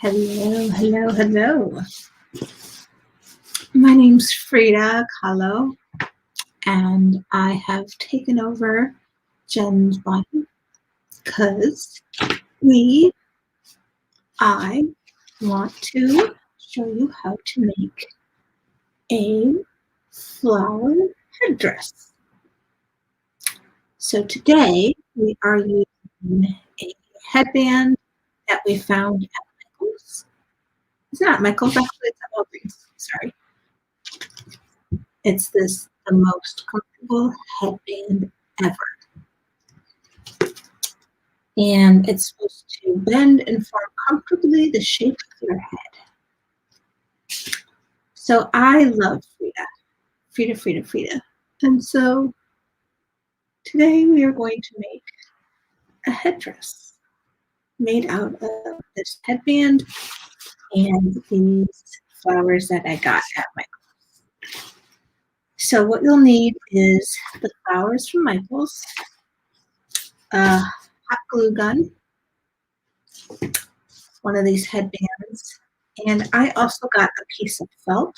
Hello, hello, hello. My name's Frida Kahlo, and I have taken over Jen's body because I want to show you how to make a flower headdress. So today we are using a headband that we found at Michael's. It's not Michael's, actually, it's at Walgreens. Sorry. It's the most comfortable headband ever. And it's supposed to bend and form comfortably the shape of your head. So I love Frida. And so today we are going to make a headdress made out of this headband and these flowers that I got at Michael's. So what you'll need is the flowers from Michael's, a hot glue gun, one of these headbands, and I also got a piece of felt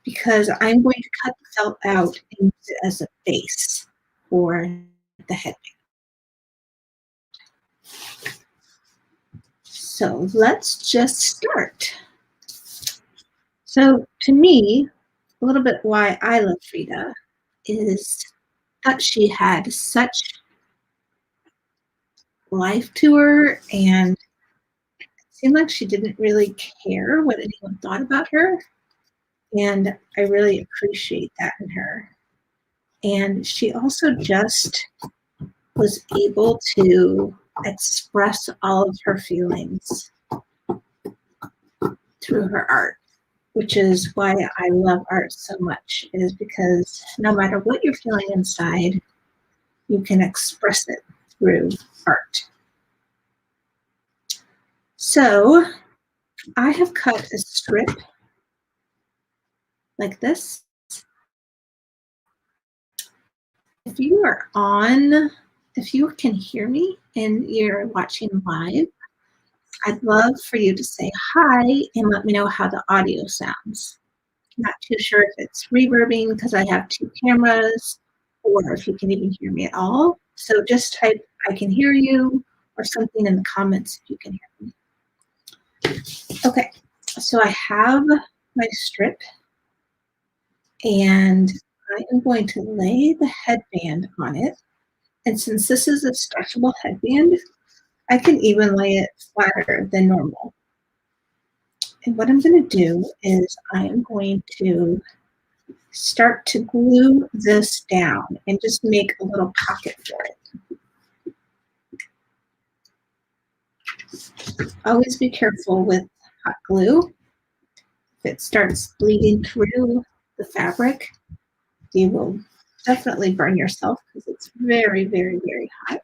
because I'm going to cut the felt out and use it as a base for the headband. So let's just start. So to me, a little bit why I love Frida is that she had such life to her, and it seemed like she didn't really care what anyone thought about her. And I really appreciate that in her. And she also just was able to express all of her feelings through her art, which is why I love art so much, is because no matter what you're feeling inside, you can express it through art. So I have cut a strip like this. If you can hear me and you're watching live, I'd love for you to say hi and let me know how the audio sounds. I'm not too sure if it's reverbing because I have two cameras, or if you can even hear me at all. So just type I can hear you or something in the comments if you can hear me. Okay, so I have my strip, and I am going to lay the headband on it. And since this is a stretchable headband, I can even lay it flatter than normal. And what I'm going to do is I am going to start to glue this down and just make a little pocket for it. Always be careful with hot glue. If it starts bleeding through the fabric, you will definitely burn yourself because it's very, very, very hot.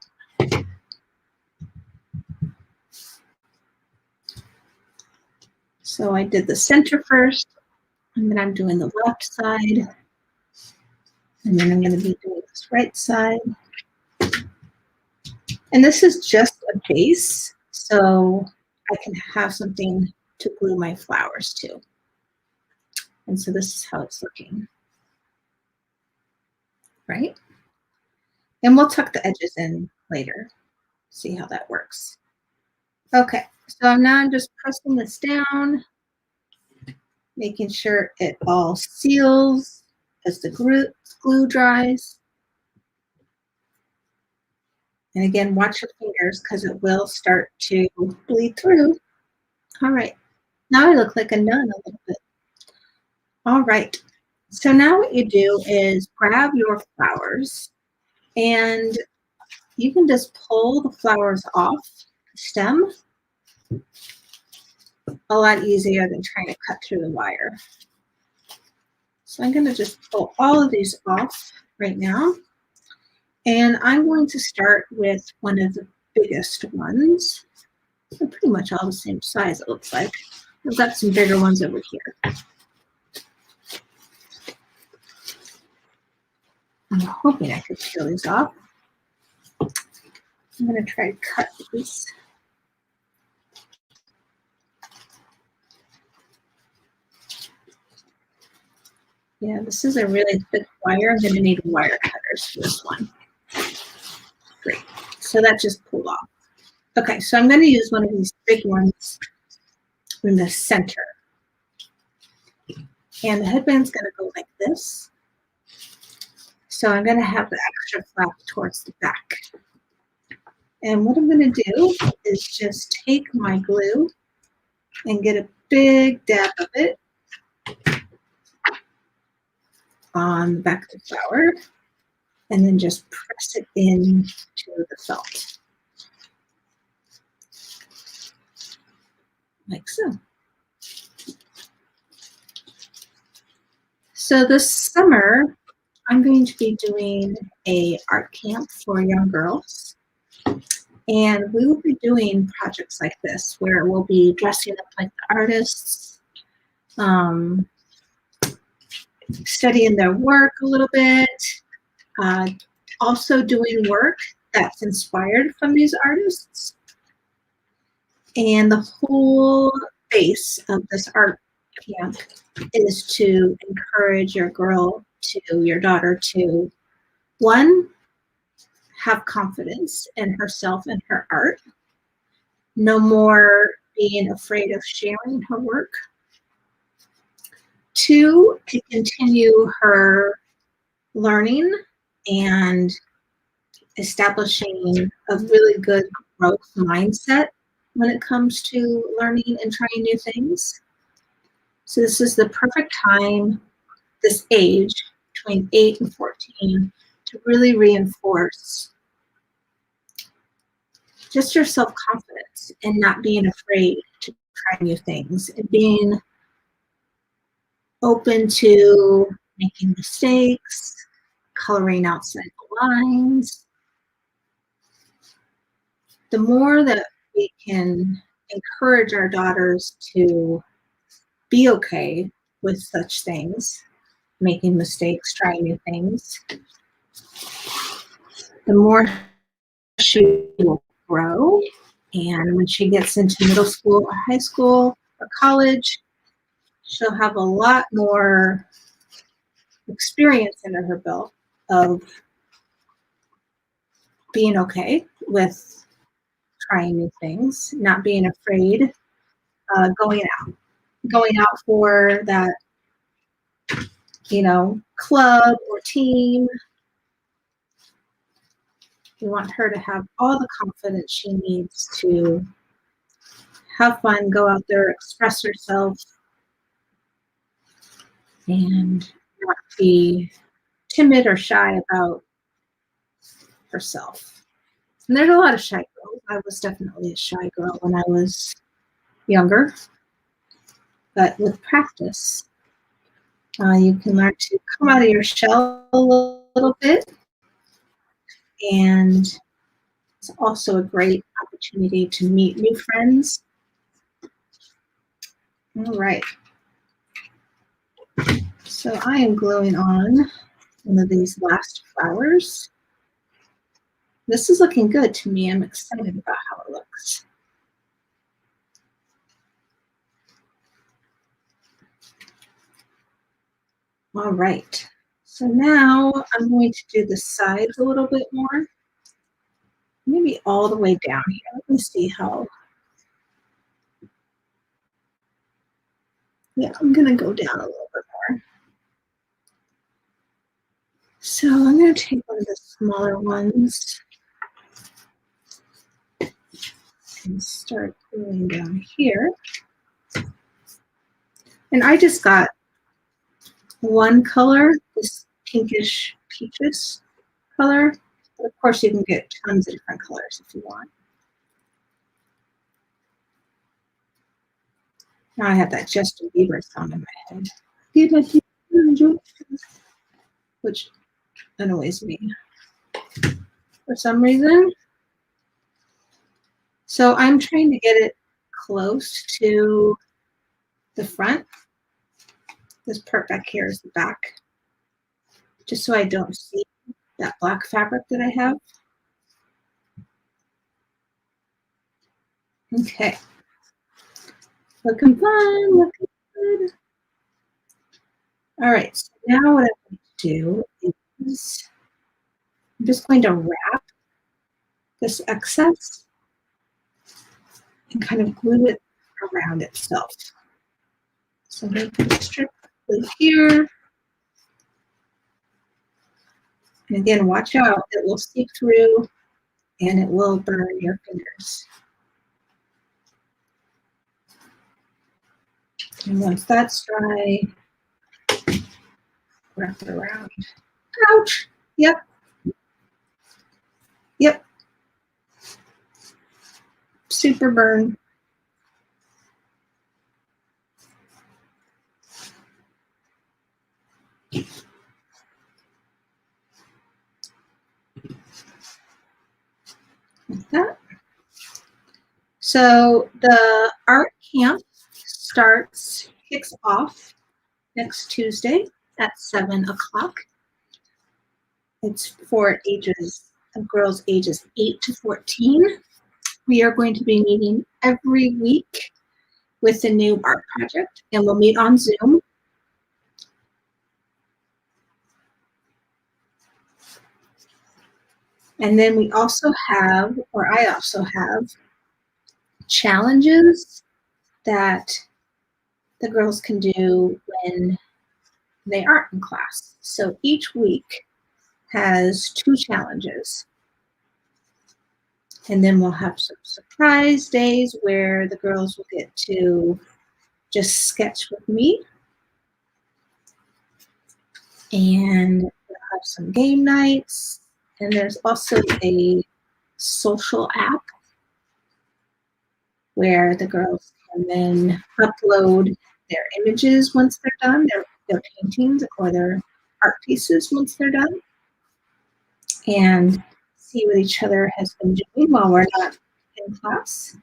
So I did the center first, and then I'm doing the left side, and then I'm going to be doing this right side. And this is just a base, so I can have something to glue my flowers to. And so this is how it's looking, right? And we'll tuck the edges in later, see how that works. Okay, so now I'm just pressing this down, making sure it all seals as the glue dries. And again, watch your fingers because it will start to bleed through. All right, now I look like a nun a little bit. All right, so now what you do is grab your flowers, and you can just pull the flowers off the stem. A lot easier than trying to cut through the wire. So I'm going to just pull all of these off right now. And I'm going to start with one of the biggest ones. They're pretty much all the same size, it looks like. I've got some bigger ones over here. I'm hoping I could peel these off. I'm going to try to cut these. Yeah, this is a really thick wire. I'm going to need wire cutters for this one. Great. So that just pulled off. Okay, so I'm going to use one of these big ones in the center. And the headband's going to go like this. So I'm going to have the extra flap towards the back. And what I'm going to do is just take my glue and get a big dab of it on the back of the flower, and then just press it into the felt. Like so. So this summer, I'm going to be doing a art camp for young girls. And we will be doing projects like this where we'll be dressing up like the artists, studying their work a little bit, also doing work that's inspired from these artists. And the whole base of this art camp is to encourage your daughter to, one, have confidence in herself and her art, no more being afraid of sharing her work. Two, to continue her learning and establishing a really good growth mindset when it comes to learning and trying new things. So this is the perfect time, this age, between 8 and 14, to really reinforce just your self-confidence and not being afraid to try new things and being open to making mistakes, coloring outside the lines. The more that we can encourage our daughters to be okay with such things, making mistakes, trying new things, the more she will grow. And when she gets into middle school or high school or college, she'll have a lot more experience under her belt of being okay with trying new things, not being afraid, going out for that, club or team. We want her to have all the confidence she needs to have fun, go out there, express herself, and not be timid or shy about herself. And there's a lot of shy girls. I was definitely a shy girl when I was younger. But with practice, you can learn to come out of your shell a little bit. And it's also a great opportunity to meet new friends. All right. So I am gluing on one of these last flowers. This is looking good to me. I'm excited about how it looks. All right. So now I'm going to do the sides a little bit more. Maybe all the way down here. Let me see how. Yeah, I'm going to go down a little bit more. So I'm going to take one of the smaller ones and start gluing down here. And I just got one color, this pinkish peaches color. But of course, you can get tons of different colors if you want. Now I have that Justin Bieber song in my head. Which annoys me for some reason. So I'm trying to get it close to the front. This part back here is the back, just so I don't see that black fabric that I have. Okay. Looking fun, looking good. All right, so Now what I'm going to do is I'm just going to wrap this excess and kind of glue it around itself. So I'm going to put a strip of glue here. And again, watch out, it will seep through and it will burn your fingers. And once that's dry, wrap it around. Ouch! Yep. Yep. Super burn. Like that. So the art camp kicks off next Tuesday at 7 o'clock. It's for girls ages 8 to 14. We are going to be meeting every week with the new art project, and we'll meet on Zoom. And then I also have challenges that the girls can do when they aren't in class. So each week has 2 challenges. And then we'll have some surprise days where the girls will get to just sketch with me. And we'll have some game nights. And there's also a social app where the girls can then upload their images once they're done, their paintings or their art pieces once they're done, and see what each other has been doing while we're not in class.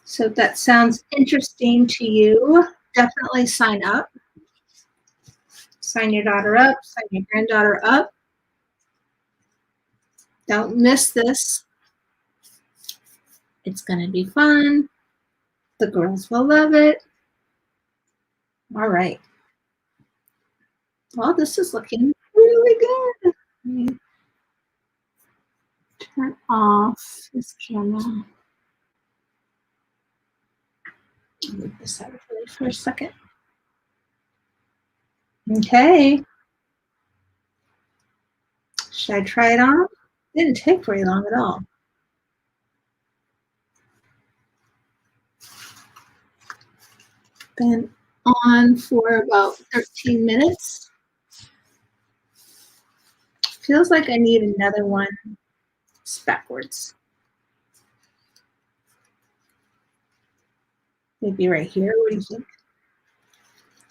So if that sounds interesting to you, definitely sign up. Sign your daughter up, sign your granddaughter up. Don't miss this. It's going to be fun. The girls will love it. All right. Well, this is looking really good. Let me turn off this camera. Move this out of the way for a second. Okay. Should I try it on? It didn't take very long at all. Been on for about 13 minutes. Feels like I need another one. It's backwards. Maybe right here. What do you think?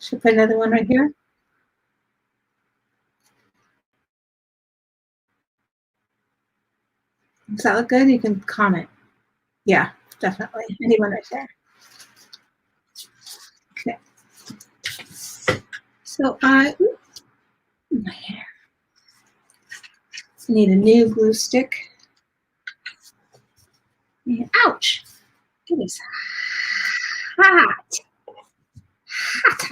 Should I put another one right here? Does that look good? You can comment. Yeah, definitely. Anyone right there. Okay. So my hair. I need a new glue stick. And ouch! It is hot. Hot.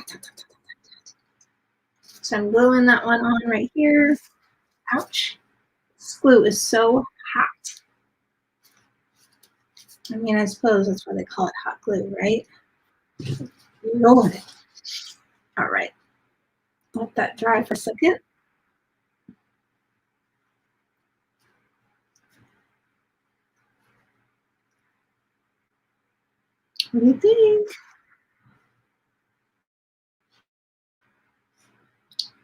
So I'm gluing that one on right here. Ouch. This glue is so hot. I mean, I suppose that's why they call it hot glue, right? Lord. All right. Let that dry for a second. What do you think?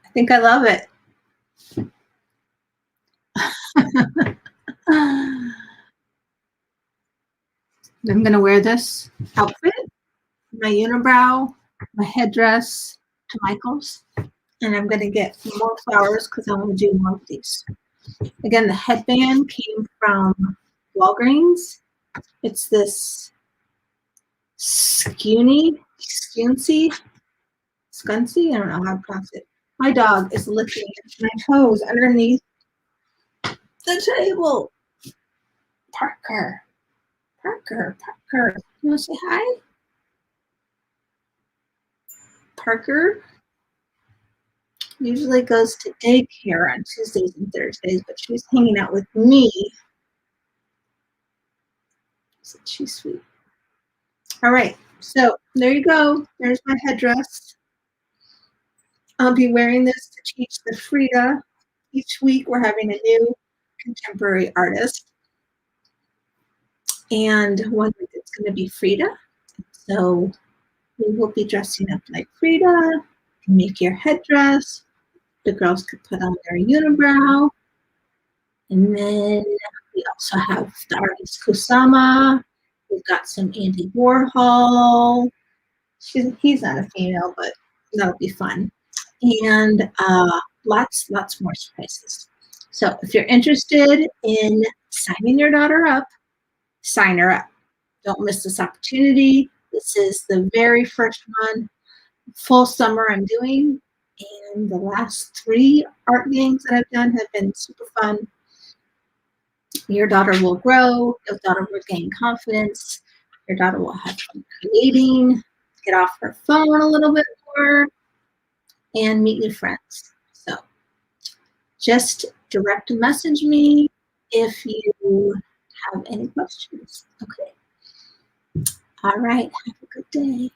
I think I love it. I'm going to wear this outfit, my unibrow, my headdress to Michael's, and I'm going to get more flowers because I want to do more of these. Again, the headband came from Walgreens. It's this scuncy, I don't know how to pronounce it. My dog is licking my toes underneath the table. Parker. You want to say hi? Parker usually goes to daycare on Tuesdays and Thursdays, but she's hanging out with me. Isn't she sweet? All right, so there you go. There's my headdress. I'll be wearing this to teach the Frida. Each week we're having a new contemporary artist. And one week it's going to be Frida. So we will be dressing up like Frida, make your headdress. The girls could put on their unibrow. And then we also have the artist Kusama. We've got some Andy Warhol. He's not a female, but that'll be fun. And lots more surprises. So if you're interested in signing your daughter up, sign her up. Don't miss this opportunity. This is the very first one, full summer I'm doing. And the last 3 art games that I've done have been super fun. Your daughter will grow. Your daughter will gain confidence. Your daughter will have fun creating, get off her phone a little bit more, and meet new friends. So just direct message me if you have any questions. Okay. All right. Have a good day.